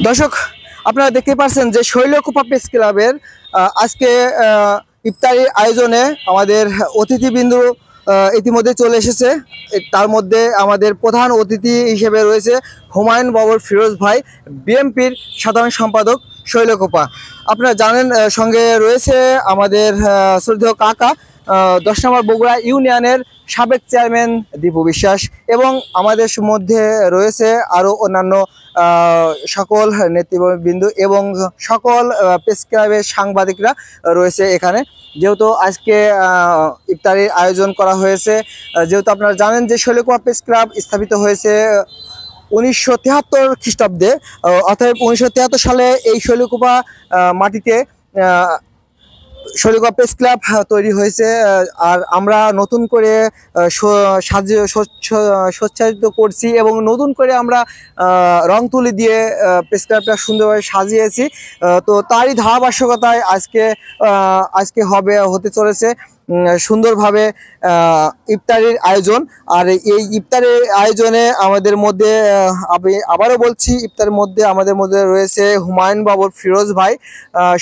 দর্শক, আপনারা দেখতে পাচ্ছেন যে শৈলকুপা প্রেস ক্লাবের আজকে ইফতারির আয়োজনে আমাদের অতিথিবৃন্দ ইতিমধ্যে চলে এসেছে। তার মধ্যে আমাদের প্রধান অতিথি হিসেবে রয়েছে হুমায়ুন বাবর ফিরোজ ভাই, বিএনপির সাধারণ সম্পাদক শৈলকুপা। আপনারা জানেন, সঙ্গে রয়েছে আমাদের শ্রদ্ধেয় কাকা, 10 নম্বর বগুড়া ইউনিয়নের সাবেক চেয়ারম্যান দীপু বিশ্বাস, এবং আমাদের মধ্যে রয়েছে আরও অন্যান্য সকল নেতৃবৃন্দ এবং সকল প্রেস ক্লাবের সাংবাদিকরা রয়েছে এখানে। যেহেতু আজকে ইফতারির আয়োজন করা হয়েছে, যেহেতু আপনারা জানেন যে শৈলকুপা প্রেস ক্লাব স্থাপিত হয়েছে 1973 খ্রিস্টাব্দে, অর্থাৎ 1973 সালে এই শৈলকুপা মাটিতে শৈলকুপা প্রেস ক্লাব তৈরি হয়েছে। আর আমরা নতুন করে সজ্জিত করছি এবং নতুন করে আমরা রং তুলি দিয়ে প্রেস ক্লাবটা সুন্দরভাবে সাজিয়েছি। তো তারই ধারাবাহিকতায় আজকে হতে চলেছে সুন্দরভাবে ইফতারির আয়োজন। আর এই ইফতারের আয়োজনে আমাদের মধ্যে আমি আবারও বলছি, ইফতারের মধ্যে আমাদের মধ্যে রয়েছে হুমায়ুন বাবর ফিরোজ ভাই,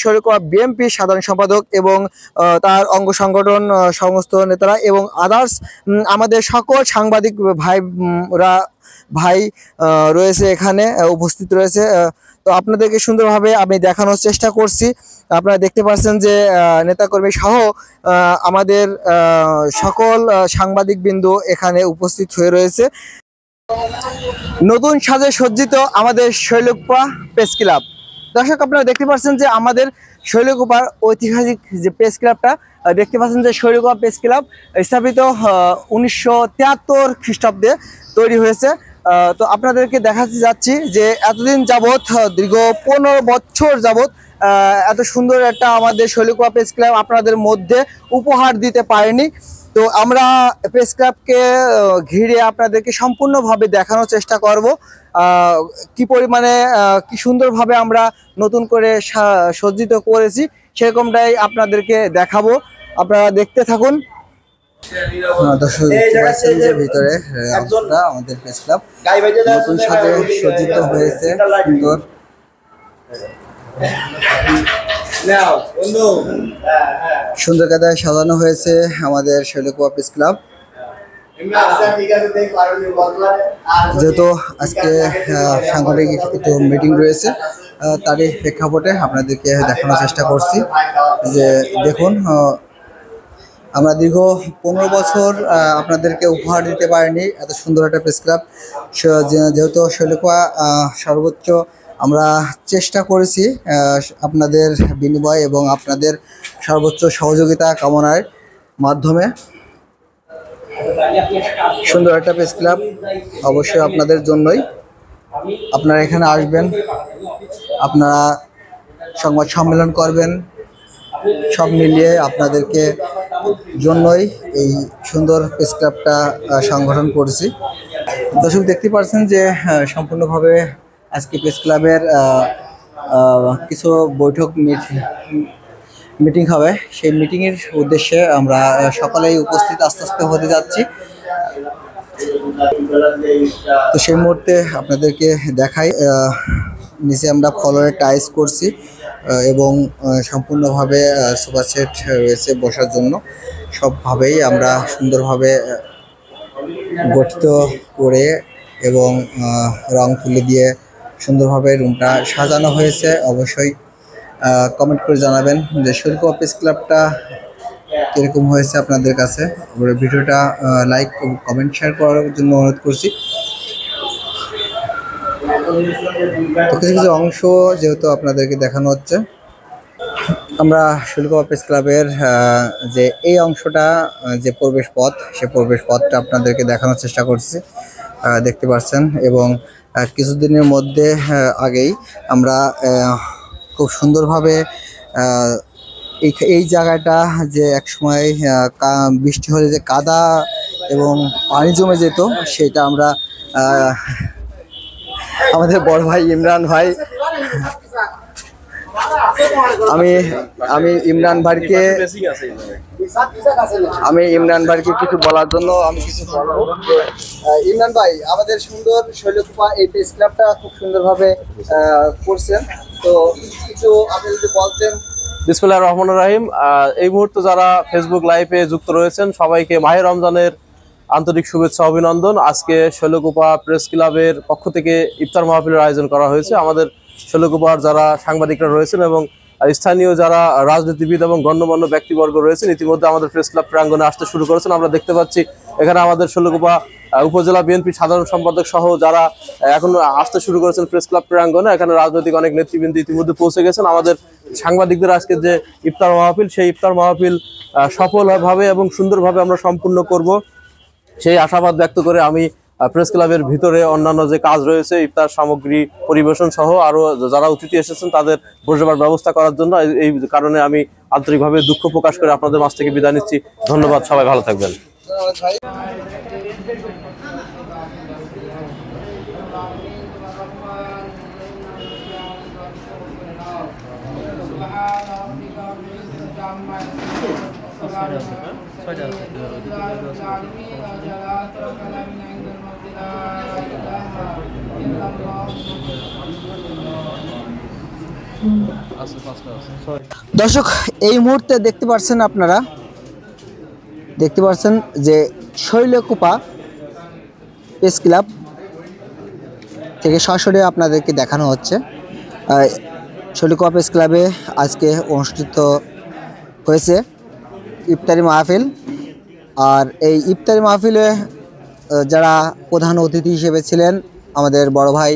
শৈলকুপা বিএনপির সাধারণ সম্পাদক এবং তার অঙ্গ সংগঠন সমস্ত নেতারা এবং আদার্স আমাদের সকল সাংবাদিক ভাই রয়েছে, এখানে উপস্থিত রয়েছে। তো আপনাদেরকে সুন্দরভাবে আমি দেখানোর চেষ্টা করছি। আপনারা দেখতে পাচ্ছেন যে নেতাকর্মী সহ আমাদের সকল সাংবাদিকবৃন্দ এখানে উপস্থিত হয়ে রয়েছে। নতুন সাজে সজ্জিত আমাদের শৈলকুপা প্রেস ক্লাব। দর্শক, আপনারা দেখতে পাচ্ছেন যে আমাদের শৈলকুপার ঐতিহাসিক যে প্রেস ক্লাবটা দেখতে পাচ্ছেন যে শৈলকুপা প্রেস ক্লাব স্থাপিত 1973 খ্রিস্টাব্দে তৈরি হয়েছে। তো আপনাদেরকে দেখাতে যাচ্ছি যে এতদিন যাবৎ, দীর্ঘ 15 বছর যাবৎ এত সুন্দর একটা আমাদের শৈলকুপা প্রেস ক্লাব আপনাদের মধ্যে উপহার দিতে পারেনি। তো আমরা প্রেস ক্লাবকে ঘিরে আপনাদেরকে সম্পূর্ণভাবে দেখানোর চেষ্টা করব কি পরিমাণে কি সুন্দরভাবে আমরা নতুন করে সজ্জিত করেছি, সেরকমটাই আপনাদেরকে দেখাবো। আপনারা দেখতে থাকুন। দর্শক, দেখতে পাচ্ছেন যে ভিতরে আমাদের প্রেস ক্লাব নতুন সাজে সজ্জিত হয়েছে, সুন্দর সুন্দর কায়দায় সাজানো হয়েছে আমাদের শৈলকুপা প্রেস ক্লাব। যেহেতু আজকে সাংগঠনিক একটু মিটিং রয়েছে, তারই প্রেক্ষাপটে আপনাদেরকে দেখানোর চেষ্টা করছি যে দেখুন, আমরা দীর্ঘ 15 বছর আপনাদেরকে উপহার দিতে পারিনি এত সুন্দর একটা প্রেস ক্লাব। যেহেতু শৈলকুপা সর্বোচ্চ আমরা চেষ্টা করেছি আপনাদের বিনিময় এবং আপনাদের সর্বোচ্চ সহযোগিতা কামনার মাধ্যমে সুন্দর একটা প্রেস ক্লাব অবশ্যই আপনাদের জন্যই। আপনারা এখানে আসবেন, আপনারা সংবাদ সম্মেলন করবেন, সব মিলিয়ে আপনাদেরকে জন্যই এই সুন্দর প্রেস ক্লাবটা সংগঠন করেছি। দর্শক, দেখতে পাচ্ছেন যে সম্পূর্ণভাবে আজকে প্রেস ক্লাবের কিছু বৈঠক মিটিং হবে। সেই মিটিংয়ের উদ্দেশ্যে আমরা সকলেই উপস্থিত আস্তে আস্তে হতে যাচ্ছি। তো সেই মুহূর্তে আপনাদেরকে দেখাই, নিচে আমরা ফ্লোরে টাইলস করছি এবং সম্পূর্ণভাবে সোফা সেট রয়েছে বসার জন্য। সবভাবেই আমরা সুন্দরভাবে গঠিত করে এবং রং তুলি দিয়ে সুন্দরভাবে রুমটা সাজানো হয়েছে। অবশ্যই কমেন্ট করে জানাবেন যে শৈলকুপা প্রেস ক্লাবটা কীরকম হয়েছে আপনাদের কাছে। ভিডিওটা লাইক কমেন্ট শেয়ার করার জন্য অনুরোধ করছি। তো কিছু কিছু অংশ যেহেতু আপনাদেরকে দেখানো হচ্ছে, আমরা শৈলকুপা প্রেস ক্লাবের যে এই অংশটা যে প্রবেশ পথ, সে প্রবেশ পথটা আপনাদেরকে দেখানোর চেষ্টা করছি, দেখতে পাচ্ছেন। এবং কিছুদিনের মধ্যে আগেই আমরা খুব সুন্দরভাবে এই জায়গাটা যে একসময় বৃষ্টি হলে যে কাদা এবং পানি জমে যেত, সেটা আমরা আমাদের বড় ভাই ইমরান ভাই আমি আমি ইমরান ভাইকে কিছু বলার জন্য আমি কিছু বলবো। ইমরান ভাই, আমাদের সুন্দর শৈলকুপা এই প্রেস ক্লাবটা খুব সুন্দরভাবে করছেন, তো কিছু আপনি যদি বলতেন। বিসমিল্লাহির রহমানির রহিম। এই মুহূর্তে যারা ফেসবুক লাইভে যুক্ত রয়েছেন সবাইকে মাহে রমজানের আন্তরিক শুভেচ্ছা অভিনন্দন। আজকে শৈলকুপা প্রেস ক্লাবের পক্ষ থেকে ইফতার মাহফিলের আয়োজন করা হয়েছে। আমাদের শৈলকুপার যারা সাংবাদিকরা রয়েছেন এবং স্থানীয় যারা রাজনীতিবিদ এবং গণ্যমান্য ব্যক্তিবর্গ রয়েছেন ইতিমধ্যে আমাদের প্রেস ক্লাব প্রাঙ্গণে আসতে শুরু করেছেন। আমরা দেখতে পাচ্ছি এখানে আমাদের শৈলকুপা উপজেলা বিএনপি সাধারণ সম্পাদক সহ যারা এখন আসতে শুরু করেছেন প্রেস ক্লাব প্রাঙ্গণে। এখানে রাজনৈতিক অনেক নেতৃবৃন্দ ইতিমধ্যে পৌঁছে গেছেন। আমাদের সাংবাদিকদের আজকে যে ইফতার মাহফিল, সেই ইফতার মাহফিল সফলভাবে এবং সুন্দরভাবে আমরা সম্পূর্ণ করব সেই আশাবাদ ব্যক্ত করে আমি প্রেস ক্লাবের ভিতরে অন্যান্য যে কাজ রয়েছে ইফতার সামগ্রী পরিবেশন সহ আরো যারা অতিথি এসেছেন তাদের বসবার ব্যবস্থা করার জন্য এই কারণে আমি আন্তরিকভাবে দুঃখ প্রকাশ করে আপনাদের মাঝ থেকে বিদায় নিচ্ছি। ধন্যবাদ, সবাই ভালো থাকবেন। দর্শক, এই মুহূর্তে দেখতে পাচ্ছেন যে শৈলকুপা প্রেস ক্লাব থেকে সরাসরি আপনাদেরকে দেখানো হচ্ছে। শৈলকুপা প্রেস ক্লাবে আজকে অনুষ্ঠিত হয়েছে ইফতারি মাহফিল। আর এই ইফতারি মাহফিলে যারা প্রধান অতিথি হিসেবে ছিলেন আমাদের বড় ভাই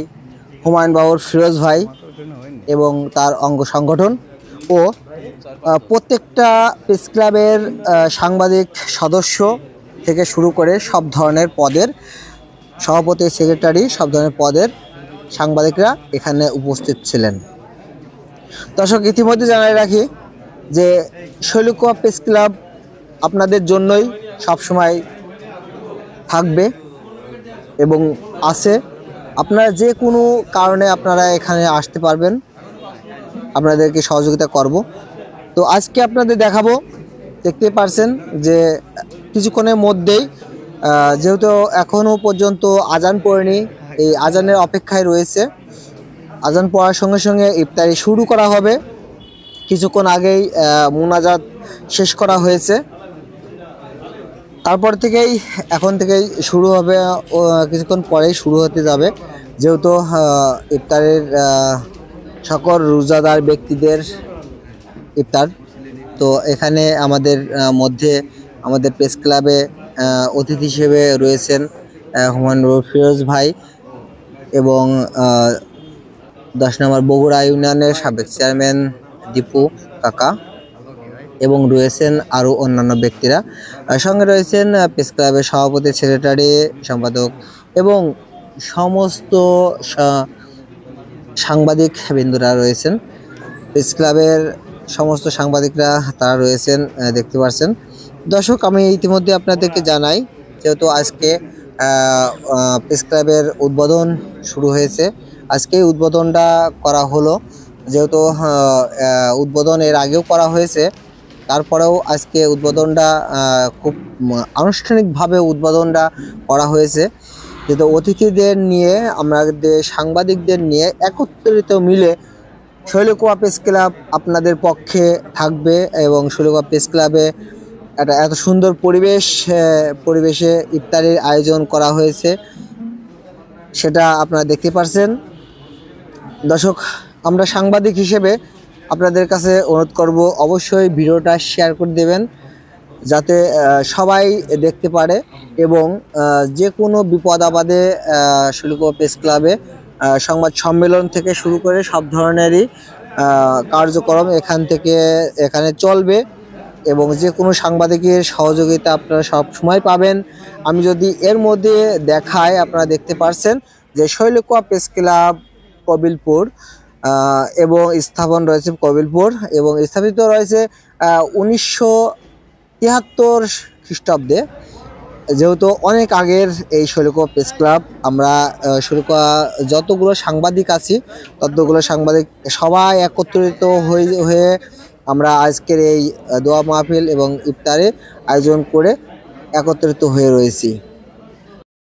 হুমায়ুন বাবুর ফিরোজ ভাই এবং তার অঙ্গ সংগঠন ও প্রত্যেকটা প্রেস ক্লাবের সাংবাদিক সদস্য থেকে শুরু করে সব ধরনের পদের সভাপতি, সেক্রেটারি, সব ধরনের পদের সাংবাদিকরা এখানে উপস্থিত ছিলেন। দর্শক, ইতিমধ্যে জানাই রাখি যে শৈলকুপা প্রেস ক্লাব আপনাদের জন্যই সবসময় থাকবে এবং আছে। আপনারা যে কোনো কারণে আপনারা এখানে আসতে পারবেন, আপনাদেরকে সহযোগিতা করব। তো আজকে আপনাদের দেখাবো, দেখতে পারছেন যে কিছুক্ষণের মধ্যেই যেহেতু এখনও পর্যন্ত আজান পড়েনি, এই আজানের অপেক্ষায় রয়েছে। আজান পড়ার সঙ্গে সঙ্গে ইফতারি শুরু করা হবে। কিছুক্ষণ আগেই মুনাজাত শেষ করা হয়েছে, তারপর থেকেই এখন থেকেই শুরু হবে, কিছুক্ষণ পরেই শুরু হতে যাবে। যেহেতু ইফতারের সকল রোজাদার ব্যক্তিদের ইফতার, তো এখানে আমাদের মধ্যে আমাদের প্রেস ক্লাবে অতিথি হিসেবে রয়েছেন হুমায়ুন ফিরোজ ভাই এবং 10 নম্বর বগুড়া ইউনিয়নের সাবেক চেয়ারম্যান দীপু কাকা এবং রয়েছেন আরও অন্যান্য ব্যক্তিরা। সঙ্গে রয়েছেন প্রেস ক্লাবের সভাপতি, সেক্রেটারি, সম্পাদক এবং সমস্ত সাংবাদিক বৃন্দরা রয়েছেন। প্রেস ক্লাবের সমস্ত সাংবাদিকরা তারা রয়েছেন, দেখতে পাচ্ছেন। দর্শক, আমি ইতিমধ্যে আপনাদেরকে জানাই, যেহেতু আজকে প্রেস ক্লাবের উদ্বোধন শুরু হয়েছে, আজকে উদ্বোধনটা করা হলো। যেহেতু উদ্বোধন এর আগেও করা হয়েছে, তারপরেও আজকে উদ্বোধনটা খুব আনুষ্ঠানিকভাবে উদ্বোধনটা করা হয়েছে। যেহেতু অতিথিদের নিয়ে, আমাদের সাংবাদিকদের নিয়ে একত্রিত মিলে শৈলকুপা প্রেস ক্লাব আপনাদের পক্ষে থাকবে এবং শৈলকুপা প্রেস ক্লাবে একটা এত সুন্দর পরিবেশে ইফতারির আয়োজন করা হয়েছে, সেটা আপনারা দেখতে পাচ্ছেন। দর্শক, আমরা সাংবাদিক হিসেবে আপনাদের কাছে অনুরোধ করব, অবশ্যই ভিডিওটা শেয়ার করে দেবেন যাতে সবাই দেখতে পারে এবং যে কোনো বিপদ আপদে শৈলকুপা প্রেস ক্লাবে সংবাদ সম্মেলন থেকে শুরু করে সব ধরনেরই কার্যক্রম এখানে চলবে এবং যে কোনো সাংবাদিকের সহযোগিতা আপনারা সব সময় পাবেন। আমি যদি এর মধ্যে দেখাই, আপনারা দেখতে পাচ্ছেন যে শৈলকুপা প্রেস ক্লাব কবিলপুর এবং স্থাপন রয়েছে কবিলপুর এবং স্থাপিত রয়েছে 1973 খ্রিস্টাব্দে যেহেতু অনেক আগের এই শৈলকুপা প্রেস ক্লাব, আমরা শৈলকুপা যতগুলো সাংবাদিক আছি ততগুলো সাংবাদিক সবাই একত্রিত হয়ে আমরা আজকের এই দোয়া মাহফিল এবং ইফতারে আয়োজন করে একত্রিত হয়ে রয়েছি।